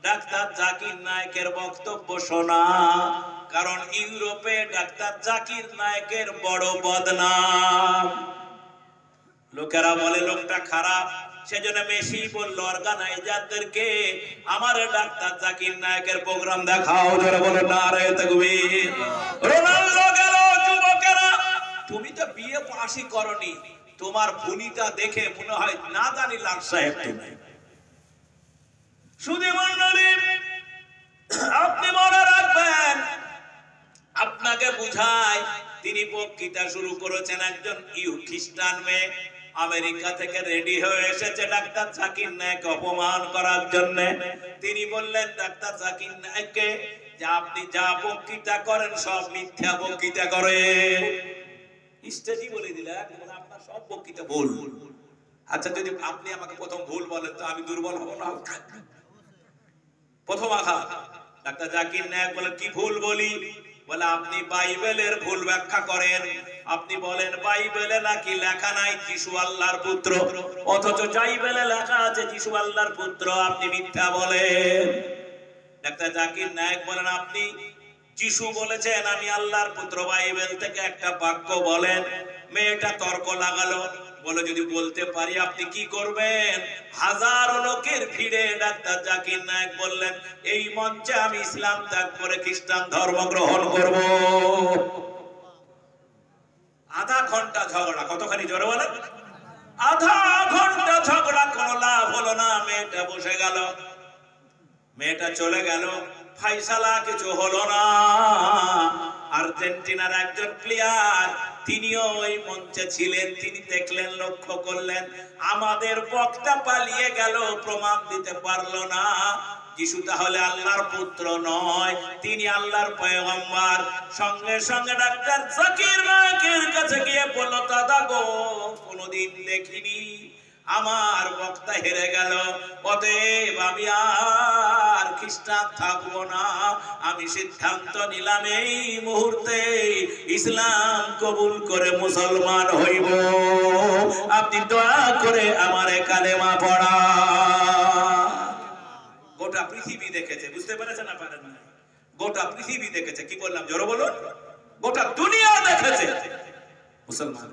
Doctor Zakir নায়েকের বক্তব্য শোনা, কারণ ইউরোপে ডাক্তার জাকির নায়েকের বড় বদনাম। লোকেরা বলে লোকটা খারাপ, সেজন্য মেসি বলল অর্গানাইজারদেরকে আমার ডাক্তার জাকির নায়েকের প্রোগ্রাম দেখাও। যারা বলে নারে তাকবীর। রোনাল্ডো গেল, যুবকেরা তুমি তো বিয়ে পাশই করনি, তোমার ভুনিটা দেখে মনে হয় না জানি লাট সাহেব তুমি। শুধু মণ্ডলী আপনি মনে রাখবেন, আপনাকে বুঝায়, তিনি বক্তৃতা শুরু করেছেন, একজন খ্রিস্টান মেয়ে আমেরিকা থেকে রেডি হয়ে এসেছে ডাক্তার জাকির নায়েককে অপমান করার জন্য। তিনি বললেন ডাক্তার জাকির নায়েককে যে আপনি যা বক্তৃতা করেন সব মিথ্যা বক্তৃতা করে। স্টেজই বলে দিলেন আপনার সব বক্তৃতা ভুল। আচ্ছা যদি আপনি আমাকে প্রথম ভুল বলেন তো আমি দুর্বল হব না? প্রথম আঘাত। ডাক্তার জাকির নায়েক বলেন কি ভুল বলি? বলে আপনি বাইবেলের ভুল ব্যাখ্যা করেন। আপনি বলেন বাইবেলে নাকি লেখা নাই যিশু আল্লাহর পুত্র, অথচ বাইবেলে লেখা আছে যিশু আল্লাহর পুত্র, আপনি মিথ্যা বলেন। ডাক্তার জাকির নায়েক বলেন আপনি যিশু বলেছেন আমি আল্লাহর পুত্র, বাইবেল থেকে একটা বাক্য বলেন। মেয়েটা তর্ক লাগালো, বলে যদি বলতে পারি আপনি কি করবেন? হাজারো লোকের ভিড়ে ডাক্তার জাকির নায়েক বললেন এই মঞ্চে আমি ইসলাম ত্যাগ করে খ্রিস্টান ধর্ম গ্রহণ করব। আধা ঘন্টা ঝগড়া, কতখানি জোরে বলেন? আধা ঘন্টা ঝগড়া, কোনো লাভ হলো না। মেয়েটা বসে গেল, মেয়েটা চলে গেল, ফাইসালা কিছু হলো না। আর্জেন্টিনার একজন প্লেয়ার তিনিও ওই মঞ্চে ছিলেন, তিনি দেখলেন, লক্ষ্য করলেন আমাদের বক্তা পালিয়ে গেল, প্রমাণ দিতে পারলো না যিশু তাহলে আল্লাহর পুত্র নয়, তিনি আল্লাহর পয়গম্বর। সঙ্গে সঙ্গে ডাক্তার জাকির নায়েকের কাছে গিয়ে বলল দাদা গো কোনদিন দেখিনি, আমার বক্তা হেরে গেল, অতএব আমি আর খ্রিস্টান থাকবো না, আমি সিদ্ধান্ত নিলাম এই মুহূর্তে ইসলাম কবুল করে মুসলমান হইব, আপনি দয়া করে আমার কালেমা পড়া। গোটা পৃথিবী দেখেছে, বুঝতে পেরেছেন না পারেন না? গোটা পৃথিবী দেখেছে, কি বললাম জোরে বলুন? গোটা দুনিয়া দেখেছে মুসলমান।